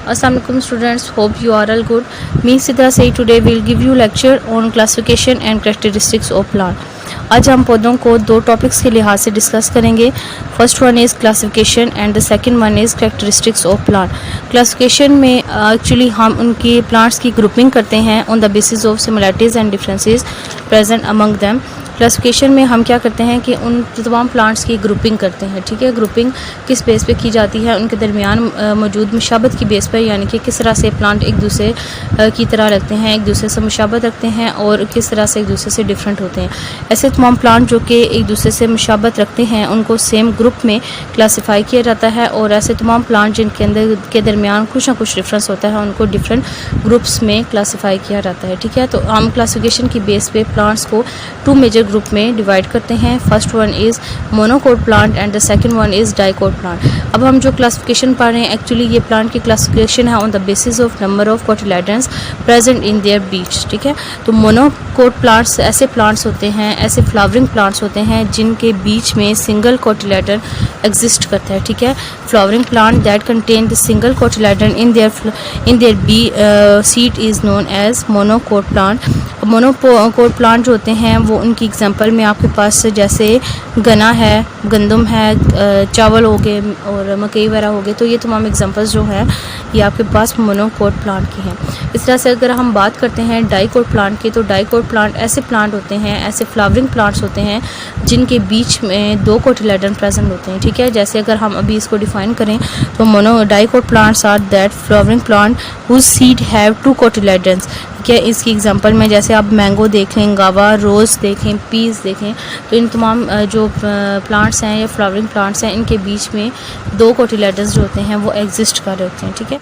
Assalamualaikum students, hope you are all good. Me Sidra Saeed today will give you lecture on classification and characteristics of plant. आज हम पौधों को दो topics के लिहाज से डिस्कस करेंगे. First one is classification and the second one is characteristics of plant. Classification में एक्चुअली हम उनकी प्लांट्स की ग्रुपिंग करते हैं on the basis of similarities and differences present among them. Classification में हम क्या करते हैं कि उन तमाम प्लांट्स की ग्रुपिंग करते हैं. ठीक है, ग्रुपिंग किस बेस पे की जाती है? उनके दरमियान मौजूद मुशाबत की बेस पर, यानी कि किस तरह से प्लांट एक दूसरे की तरह रखते हैं, एक दूसरे से मुशाबत रखते हैं और किस तरह से एक दूसरे से डिफरेंट होते हैं. ऐसे तमाम प्लांट जो कि एक दूसरे से मुशाबत रखते हैं उनको सेम ग्रुप में क्लासीफाई किया जाता है, और ऐसे तमाम प्लांट जिनके अंदर के दरमियान कुछ ना कुछ डिफरेंस होता है उनको डिफरेंट ग्रुप्स में क्लासीफाई किया जाता है. ठीक है, तो हम क्लासिफिकेशन की बेस पे प्लांट्स को टू मेजर ग्रुप में डिवाइड करते हैं. First one is monocot plant and the second one is dicot plant. अब हम जो क्लासिफिकेशन पढ़ रहे हैं एक्चुअली ये प्लांट की क्लासिफिकेशन है on the basis of number of cotyledons present in their बीच. ठीक है, तो मोनोकोट प्लांट्स ऐसे प्लांट्स होते हैं, ऐसे फ्लावरिंग प्लांट्स होते हैं जिनके बीच में सिंगल कोटिलेडन एग्जिस्ट करता है. ठीक है, flowering plant that contain the single cotyledon in their be seed is known as monocot plant. Monocot plant जो होते हैं वो उनकी एग्जांपल में आपके पास जैसे गन्ना है, गंदम है, चावल हो गए और मकई वगैरह हो गए. तो ये तमाम एग्जांपल्स जो हैं ये आपके पास मोनोकोट प्लांट की हैं. इस तरह से अगर हम बात करते हैं डाइकोट प्लांट की, तो डाइकोट प्लांट ऐसे प्लांट होते हैं, ऐसे फ्लावरिंग प्लांट्स होते हैं जिनके बीच में दो कोटिलेडन प्रेजेंट होते हैं. ठीक है, जैसे अगर हम अभी इसको डिफाइन करें तो dicot plants are that flowering plant whose seed have two cotyledons. ठीक है, इसकी एग्जांपल में जैसे आप मैंगो देखें, गावा, रोज़ देखें, पीस देखें, तो इन तमाम जो प्लांट्स हैं या फ्लावरिंग प्लांट्स हैं इनके बीच में दो कोटिलेडन्स जो होते हैं वो एग्जिस्ट कर रहे होते हैं. ठीक है,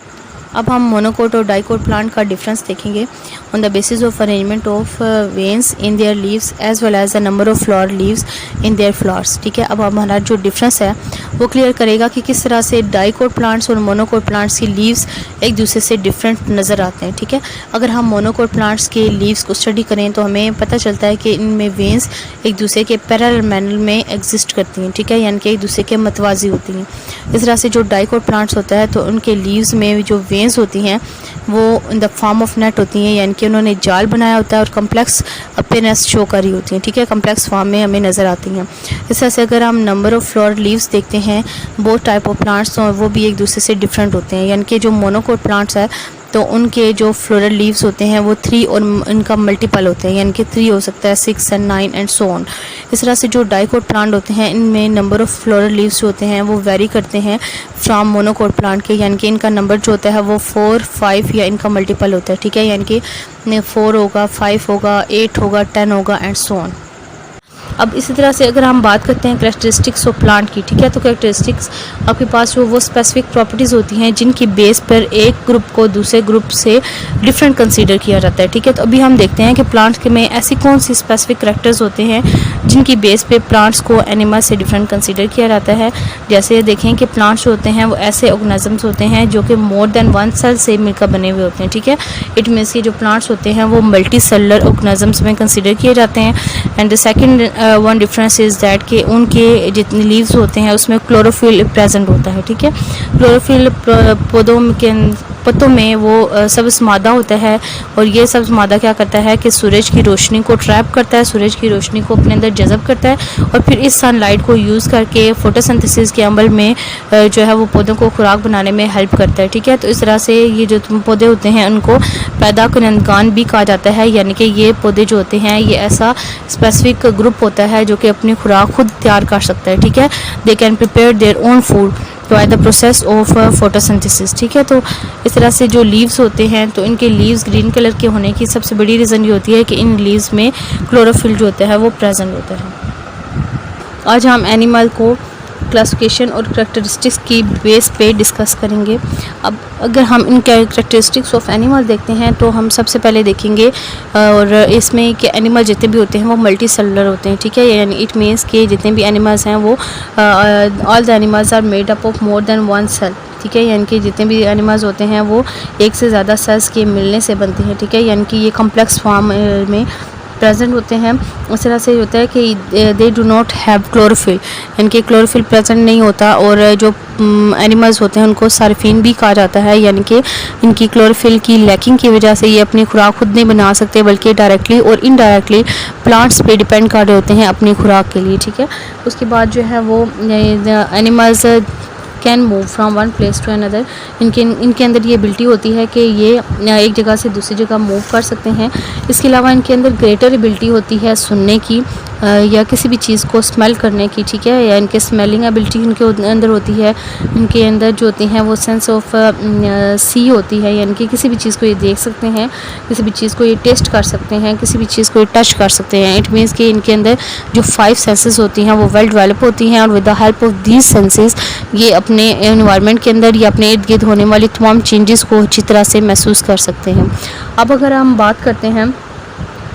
अब हम मोनोकोट और डाइकोट प्लांट का डिफरेंस देखेंगे on the basis of arrangement of veins in their leaves as well as the number of flower leaves in their flowers. ठीक है, अब हमारा जो डिफरेंस है वो क्लियर करेगा कि किस तरह से डाइकोट प्लांट्स और मोनोकोट प्लांट्स की लीव्स एक दूसरे से डिफरेंट नज़र आते हैं. ठीक है, अगर हम मोनोकोट प्लांट्स के लीव्स को स्टडी करें तो हमें पता चलता है कि इनमें वेन्स एक दूसरे के पैरेलल मैनर में एग्जिस्ट करती हैं. ठीक है, यानी कि एक दूसरे के मतवाजी होती हैं. इस तरह से जो डाइकोट प्लांट्स होता है तो उनके लीव्स में जो वेन्स होती हैं वो in the form of net होती हैं, यानी कि उन्होंने जाल बनाया होता है और कम्प्लेक्स अपीयरेंस शो करी होती हैं. ठीक है, कम्प्लेक्स फॉर्म में हमें नज़र आती हैं. इस तरह से अगर हम नंबर ऑफ फ्लावर लीव्स देखते हैं बोथ टाइप ऑफ प्लांट्स तो वो भी एक दूसरे से डिफरेंट होते हैं. यानी कि जो मोनोकोट प्लांट्स है तो उनके जो फ्लोरल लीव्स होते हैं वो 3 और इनका मल्टीपल होते हैं, यानी कि 3 हो सकता है, 6 and 9 एंड सो ऑन. इस तरह से जो डाइकोट प्लांट होते हैं इनमें नंबर ऑफ फ्लोरल लीव्स होते हैं वो वेरी करते हैं फ्रॉम मोनोकोट प्लांट के, यानी कि इनका नंबर जो होता है वो 4, 5 या इनका मल्टीपल होता है. ठीक है, यानी कि 4 होगा, 5 होगा, 8 होगा, 10 होगा एंड सो ऑन. अब इसी तरह से अगर हम बात करते हैं कैरेक्टरिस्टिक्स ऑफ प्लांट की. ठीक है, तो कैरेक्टरिस्टिक्स आपके पास जो वो स्पेसिफिक प्रॉपर्टीज़ होती हैं जिनकी बेस पर एक ग्रुप को दूसरे ग्रुप से डिफरेंट कंसीडर किया जाता है. ठीक है, तो अभी हम देखते हैं कि प्लांट्स में ऐसी कौन सी स्पेसिफिक कैरेक्टर्स होते हैं जिनकी बेस पे प्लांट्स को एनिमल से डिफरेंट कंसीडर किया जाता है. जैसे देखें कि प्लांट्स होते हैं वो ऐसे ऑर्गेनिजम्स होते हैं जो कि मोर देन वन सेल से मिलकर बने हुए होते हैं. ठीक है, इट मीन्स कि जो प्लांट्स होते हैं वो मल्टी सेलुलर ऑर्गेनिजम्स में कंसीडर किए जाते हैं. And the second one difference is that कि उनके जितने लीव्स होते हैं उसमें क्लोरोफिल प्रेजेंट होता है. ठीक है, क्लोरोफिल पौधों के पत्तों में वो सब्ज़ मादा होता है और ये सब्ज़ मादा क्या करता है कि सूरज की रोशनी को ट्रैप करता है, सूरज की रोशनी को अपने अंदर जज़ब करता है और फिर इस सनलाइट को यूज़ करके फोटोसिंथेसिस के अमल में जो है वो पौधों को खुराक बनाने में हेल्प करता है. ठीक है, तो इस तरह से ये जो पौधे होते हैं उनको पैदा कुनंदगान भी कहा जाता है, यानी कि ये पौधे जो होते हैं ये ऐसा स्पेसिफिक ग्रुप होता है जो कि अपनी खुराक खुद तैयार कर सकता है. ठीक है, they can prepare their own food by the process of photosynthesis. ठीक है, तो इस तरह से जो लीव्स होते हैं तो इनके लीव्स ग्रीन कलर के होने की सबसे बड़ी रीज़न ये होती है कि इन लीव्स में क्लोरोफिल जो होता है वो प्रेजेंट होता है. आज हम एनिमल को क्लासिफिकेशन और करैक्टरिस्टिक्स की बेस पे डिस्कस करेंगे. अब अगर हम इन करैक्टरिस्टिक्स ऑफ एनिमल देखते हैं तो हम सबसे पहले देखेंगे और इसमें कि एनिमल जितने भी होते हैं वो मल्टी सेलुलर होते हैं. ठीक है, यानी इट मीन्स कि जितने भी एनिमल्स हैं वो all the animals are made up of more than one cell. ठीक है, यानी कि जितने भी एनिमल्स होते हैं वो एक से ज़्यादा सेल्स के मिलने से बनते हैं. ठीक है, यानी कि ये कम्प्लेक्स फॉर्म में प्रेजेंट होते हैं। इस तरह से होता है कि they do not have chlorophyll, इनके क्लोरोफिल प्रेजेंट नहीं होता। और जो एनिमल्स होते हैं उनको सार्फिन भी कहा जाता है, यानी कि इनकी क्लोरोफिल की लैकिंग की वजह से ये अपनी खुराक खुद नहीं बना सकते, बल्कि डायरेक्टली और इनडायरेक्टली प्लांट्स पे डिपेंड कर रहे होते हैं अपनी खुराक के लिए, ठीक है। उसके बाद जो है वो animals can move from one place to another, इनके अंदर ये एबिलिटी होती है कि ये एक जगह से दूसरी जगह मूव कर सकते हैं। इसके अलावा इनके अंदर ग्रेटर एबिलिटी होती है सुनने की या किसी भी चीज़ को स्मेल करने की, ठीक है, या इनके स्मेलिंग एबिलिटी इनके अंदर होती है। इनके अंदर जो होती हैं वो सेंस ऑफ सी होती है, यानी कि किसी भी चीज़ को ये देख सकते हैं, किसी भी चीज़ को ये टेस्ट कर सकते हैं, किसी भी चीज़ को ये टच कर सकते हैं। इट मीन्स कि इनके अंदर जो 5 सेंसेस होती हैं वो वेल डेवलप होती हैं, और with the help of these senses ये अपने एनवायरनमेंट के अंदर या अपने इर्द गिर्द होने वाली तमाम चेंजेस को अच्छी तरह से महसूस कर सकते हैं। अब अगर हम बात करते हैं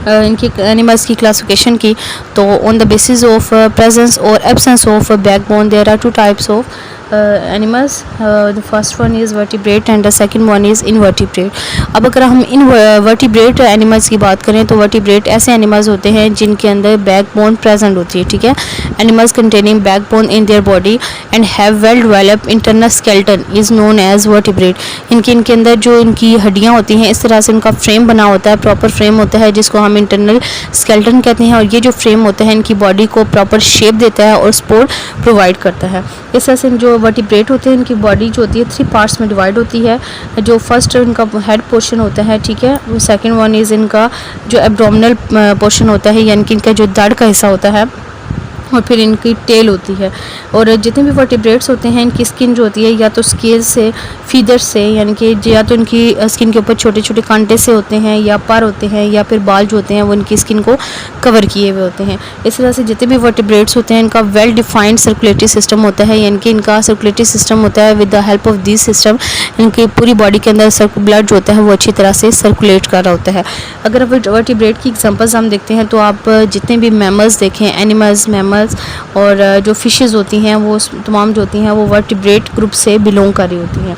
इनकी एनिमल्स की क्लासिफिकेशन की, तो on the basis of presence और absence of backbone there are 2 types of animals. The first one is vertebrate and the second one is invertebrate. अब अगर हम इनवर्टिब्रेट एनिमल्स की बात करें तो वर्टिब्रेट ऐसे एनिमल्स होते हैं जिनके अंदर बैकबोन प्रेजेंट होती है, ठीक है। Animals containing backbone in their body and have well developed internal skeleton is known as vertebrate. इनके अंदर जो इनकी हड्डियाँ होती हैं, इस तरह से उनका फ्रेम बना होता है, प्रॉपर फ्रेम होता है जिसको हम इंटरनल स्केलेटन कहते हैं। और ये जो फ्रेम होता है इनकी बॉडी को प्रॉपर शेप देता है और सपोर्ट प्रोवाइड करता है। इस तरह से जो वर्टिब्रेट होते हैं इनकी बॉडी जो होती है 3 पार्ट्स में डिवाइड होती है। जो फर्स्ट इनका हेड पोर्शन होता है, ठीक है, सेकंड वन इज़ इनका जो एब्डोमिनल पोर्शन होता है, यानी कि इनका जो दाढ़ का हिस्सा होता है, और फिर इनकी टेल होती है। और जितने भी वर्टिब्रेट्स होते हैं इनकी स्किन जो होती है या तो स्केल से, फीदर से, यानी कि या तो इनकी स्किन के ऊपर छोटे छोटे कांटे से होते हैं, या पर होते हैं, या फिर बाल जो होते हैं वो इनकी स्किन को कवर किए हुए होते हैं। इस तरह से जितने भी वर्टिब्रेट्स होते हैं इनका वेल डिफाइंड सर्कुलेटरी सिस्टम होता है, यानी कि इनका सर्कुलेटरी सिस्टम होता है। With the help of this system इनकी पूरी बॉडी के अंदर ब्लड जो होता है वो अच्छी तरह से सर्कुलेट कर रहा होता है। अगर वर्टिब्रेट की एग्जांपल्स हम देखते हैं तो आप जितने भी मैमल्स देखें, एनिमल्स, मैमल्स और जो फिशेस होती हैं वो तमाम जो होती हैं वो वर्टिब्रेट ग्रुप से बिलोंग कर रही होती हैं।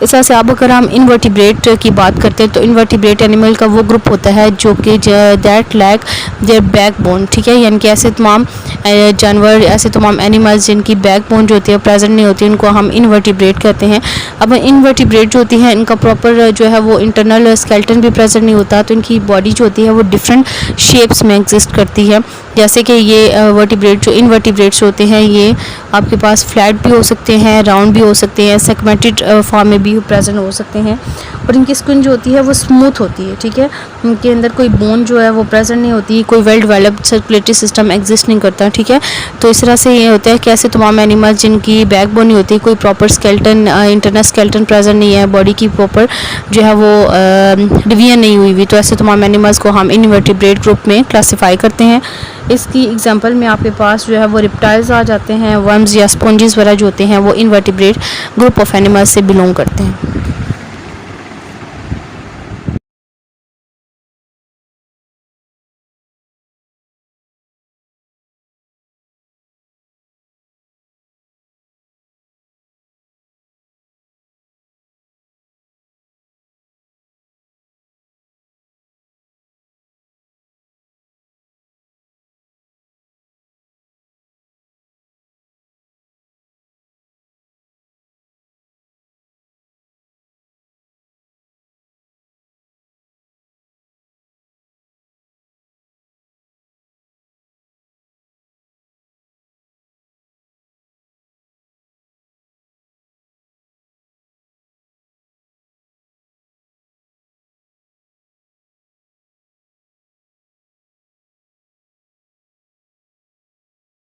इस तरह से अब अगर हम इनवर्टिब्रेट की बात करते हैं तो इनवर्टिब्रेट एनिमल का वो ग्रुप होता है जो कि दैट लैक देयर बैकबोन, ठीक है, यानी कि ऐसे तमाम जानवर, ऐसे तमाम एनिमल्स जिनकी बैकबोन जो होती है प्रेजेंट नहीं होती, उनको हम इनवर्टिब्रेट कहते हैं। अब इनवर्टिब्रेट जो होती है इनका प्रॉपर जो है वो इंटरनल स्केलेटन भी प्रेजेंट नहीं होता, तो इनकी बॉडी जो होती है वो डिफरेंट शेप्स में एग्जिस्ट करती है। जैसे कि ये वर्टिब्रेट जो इनवर्टिब्रेट्स होते हैं ये आपके पास फ्लैट भी हो सकते हैं, राउंड भी हो सकते हैं, सेगमेंटेड फॉर्म में भी प्रेजेंट हो सकते हैं। और इनकी स्किन जो होती है वो स्मूथ होती है, ठीक है, इनके अंदर कोई बोन जो है वो प्रेजेंट नहीं होती, कोई well developed circulatory system exist नहीं करता, ठीक है। तो इस तरह से ये होता है कि ऐसे तमाम एनिमल्स जिनकी बैकबोन नहीं होती, कोई proper skeleton, internal skeleton present नहीं है, बॉडी की प्रॉपर जो है वो डिवीजन नहीं हुई हुई, तो ऐसे तमाम एनिमल्स को हम इनवर्टिब्रेट ग्रुप में क्लासीफाई करते हैं। इसकी एग्जांपल में आपके पास जो है वो रिप्टाइल्स आ जाते हैं, वर्म्स या स्पॉन्जेस वगैरह जो होते हैं वो इनवर्टिब्रेट ग्रुप ऑफ एनिमल्स से बिलोंग करते हैं।